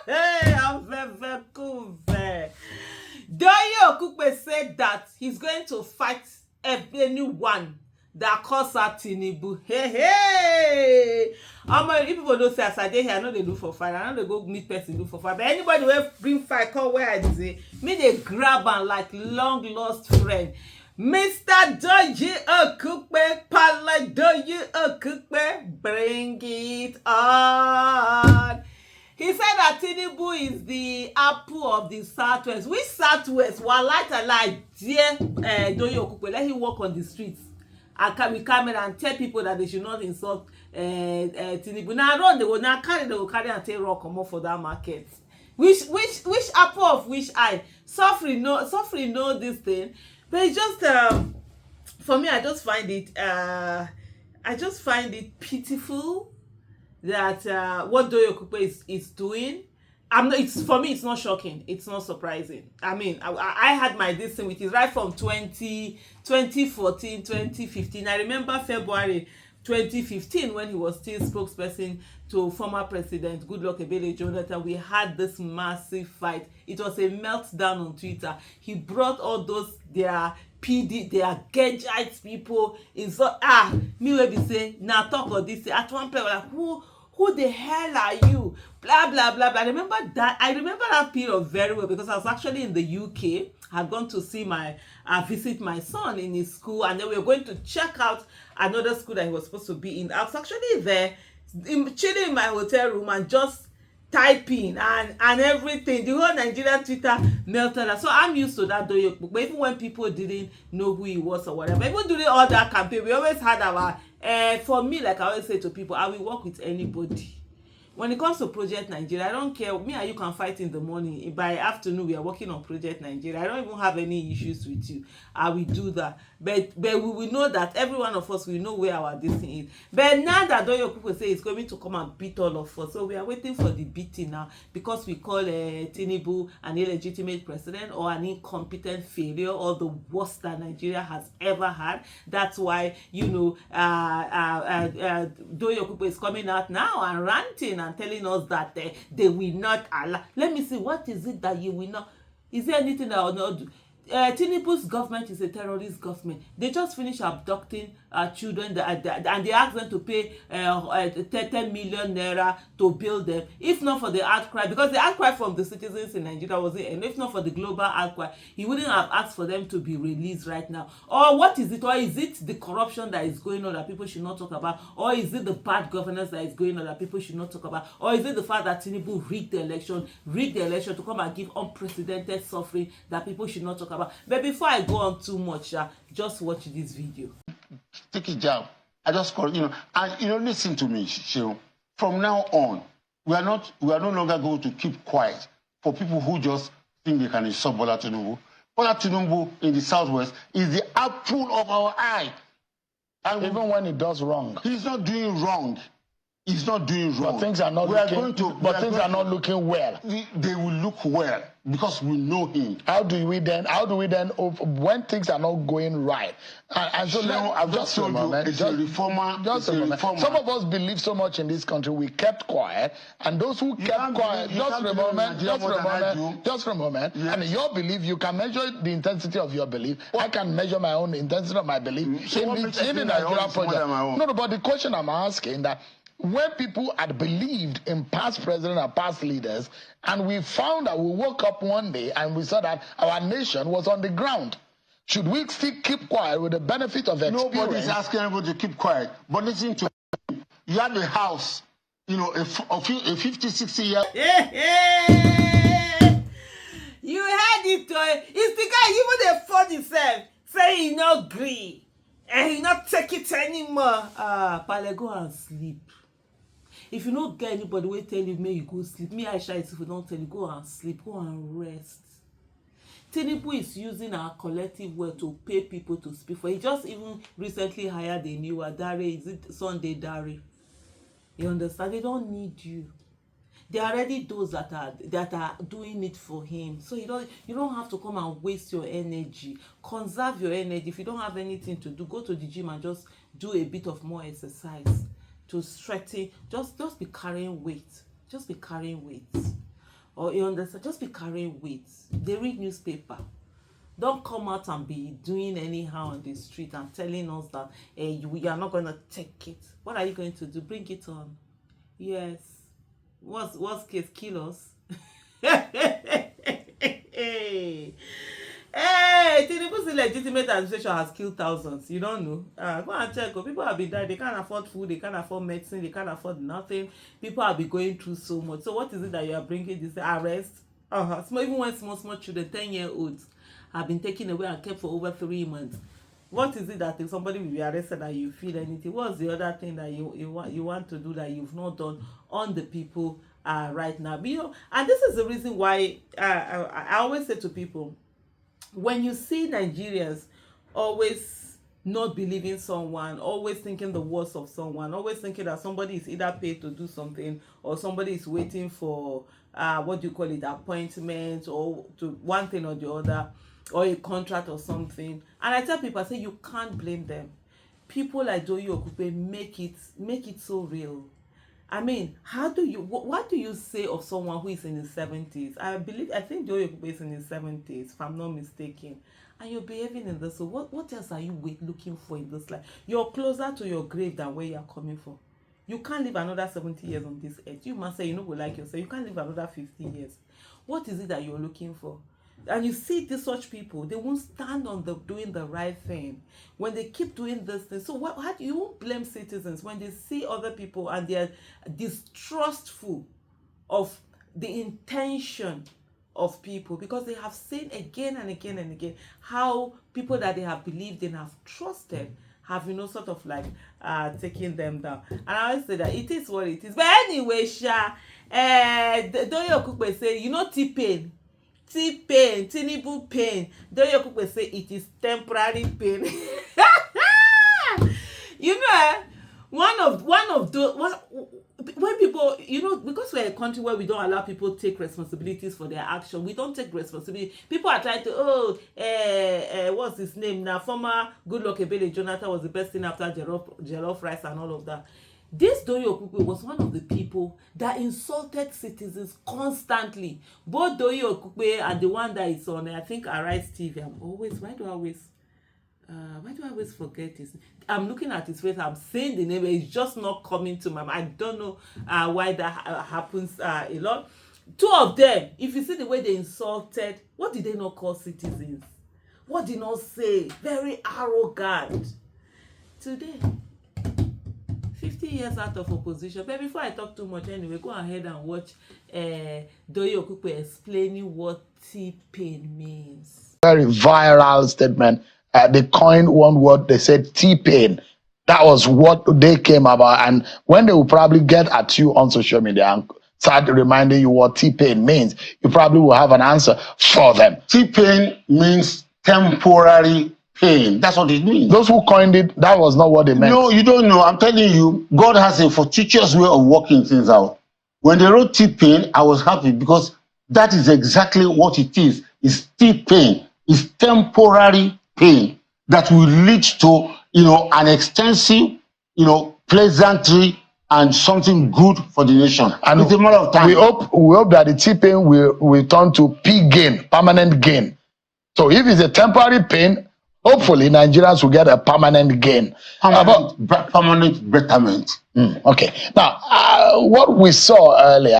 Hey, Ovevekuve. DOYIN OKUPE said that he's going to fight anyone that calls out TINUBU. Hey. If people don't say as I dey here, I know they look for fight. I know they go meet person look for fight. But anybody will bring fight, come where I say, me they grab and like long lost friend. Mr. DOYIN OKUPE, Pala DOYIN OKUPE, bring it on. He said that TINUBU is the apple of the Southwest. Which Southwest? Well, like, dear DOYIN OKUPE, let him walk on the streets and with camera and tell people that they should not insult TINUBU. Now run, they will carry and take rock come off for that market. Which apple of which eye? Suffering know this thing. But it's just for me, I just find it pitiful that what DOYIN OKUPE is doing. For me, it's not shocking. It's not surprising. I mean, I had my this thing with it right from 2014, 2015. I remember February 2015 when he was still spokesperson to former President Goodluck Ebele Jonathan. We had this massive fight. It was a meltdown on Twitter. He brought all those their Gedgeites people in. So me will be saying now talk of this. At one point like who the hell are you? Blah blah blah blah. I remember that period very well because I was actually in the UK. I had gone to see visit my son in his school, and then we were going to check out another school that he was supposed to be in. I was actually there, chilling in my hotel room and just typing and everything. The whole Nigerian Twitter melted. So I'm used to that DOYIN OKUPE. But even when people didn't know who he was or whatever, even during all that campaign, we always had our for me, like I always say to people, I will work with anybody. When it comes to Project Nigeria, I don't care. Me and you can fight in the morning. By afternoon, we are working on Project Nigeria. I don't even have any issues with you. I will do that. But we will know that every one of us will know where our destiny is. But now that DOYIN OKUPE say it's going to come and beat all of us, so we are waiting for the beating now because we call TINUBU an illegitimate president or an incompetent failure or the worst that Nigeria has ever had. That's why DOYIN OKUPE is coming out now and ranting and telling us that they will not allow. Let me see, what is it that you will not? Is there anything that will not do? TINUBU's government is a terrorist government. They just finished abducting children and they asked them to pay 10 million naira to build them. If not for the outcry, because the outcry from the citizens in Nigeria was it, and if not for the global outcry, he wouldn't have asked for them to be released right now. Or what is it? Or is it the corruption that is going on that people should not talk about? Or is it the bad governance that is going on that people should not talk about? Or is it the fact that TINUBU rigged the election to come and give unprecedented suffering that people should not talk about? But before I go on too much, just watch this video. Take it down. I just call, and listen to me, Sheo. From now on, we are no longer going to keep quiet for people who just think they can insult Bola Tinubu. Bola Tinubu in the Southwest is the apple of our eye. And even when he does wrong, he's not doing wrong. He's not doing wrong. But things are not not looking well. They will look well because we know him. How do we then when things are not going right? And so I've just told you, it's a reformer. Just a moment. Some of us believe so much in this country, we kept quiet, and those who kept quiet, just for a moment. Yes. I mean, your belief, you can measure the intensity of your belief. I can measure my own intensity of my belief in the Nigeria project. No, but the question I'm asking that, when people had believed in past presidents and past leaders, and we found that we woke up one day and we saw that our nation was on the ground, should we still keep quiet with the benefit of experience? Nobody's asking everybody to keep quiet. But listen to him. You had a house, a 50, 60 year. You heard it. It's the guy, even the phone himself, say he not agree. And he not take it anymore. Pale, go and sleep. If you don't get anybody will tell you, may you go sleep. Me, I shy if you don't tell you, go and sleep, go and rest. TINUBU is using our collective wealth to pay people to speak for. He just even recently hired a new Dare. Is it Sunday Dare? You understand? They don't need you. They are already those that are doing it for him. So you don't have to come and waste your energy. Conserve your energy. If you don't have anything to do, go to the gym and just do a bit of more exercise to strengthen. Just be carrying weight. just be carrying weight. Or you understand, just be carrying weight. They read newspaper. Don't come out and be doing anyhow on the street and telling us that you are not going to take it. What are you going to do? Bring it on. Yes. Worst case, kill us. Hey, TINUBU's illegitimate administration has killed thousands. You don't know. Go and check. People have been dying. They can't afford food. They can't afford medicine. They can't afford nothing. People have been going through so much. So what is it that you are bringing this arrest? Even when small children, 10-year-olds, have been taken away and kept for over 3 months. What is it that if somebody will be arrested and you feel anything? What's the other thing that you want to do that you've not done on the people right now? But, and this is the reason why I always say to people, when you see Nigerians always not believing someone, always thinking the worst of someone, always thinking that somebody is either paid to do something or somebody is waiting for appointment or to one thing or the other, or a contract or something. And I tell people, I say you can't blame them. People like Doyin Okupe make it so real. I mean, what do you say of someone who is in his 70s? I think Doyin Okupe is in his 70s, if I'm not mistaken. And you're behaving in this. So what else are you looking for in this life? You're closer to your grave than where you're coming from. You can't live another 70 years on this earth. You must say you know go like yourself. You can't live another 50 years. What is it that you're looking for? And you see such people, they won't stand on doing the right thing when they keep doing this thing. So how do you blame citizens when they see other people and they are distrustful of the intention of people, because they have seen again and again and again how people that they have believed in, have trusted, have sort of like taking them down. And I always say that it is what it is. But anyway, Doyin Okupe say, T-Pain, TINUBU pain. Doyin Okupe say it is temporary pain. When people, because we're a country where we don't allow people to take responsibilities for their action, we don't take responsibility. People are trying to, what's his name now? Former Goodluck Ebele Jonathan was the best thing after jollof rice and all of that. This Doyin Okupe was one of the people that insulted citizens constantly. Both Doyin Okupe and the one that is on, I think, Arise TV. Why do I always forget his name? I'm looking at his face, I'm saying the name, it's just not coming to my mind. I don't know why that happens a lot. Two of them, if you see the way they insulted, what did they not call citizens? What did not say? Very arrogant. Today, 50 years out of opposition. But before I talk too much anyway, go ahead and watch Doyin Okupe explaining what T-Pain means. Very viral statement. They coined one word, they said T-Pain. That was what they came about. And when they will probably get at you on social media and start reminding you what T-Pain means, you probably will have an answer for them. T-Pain means temporary pain. That's what it means. Those who coined it, that was not what they meant. No, you don't know. I'm telling you, God has a fortuitous way of working things out. When they wrote T-Pain, I was happy because that is exactly what it is. It's T-Pain. It's temporary pain that will lead to, an extensive, pleasantry and something good for the nation. And it's a matter of time. We hope that the T-Pain will turn to P-gain, permanent gain. So if it's a temporary pain, hopefully Nigerians will get a permanent gain. Permanent betterment. Okay. Now, what we saw earlier,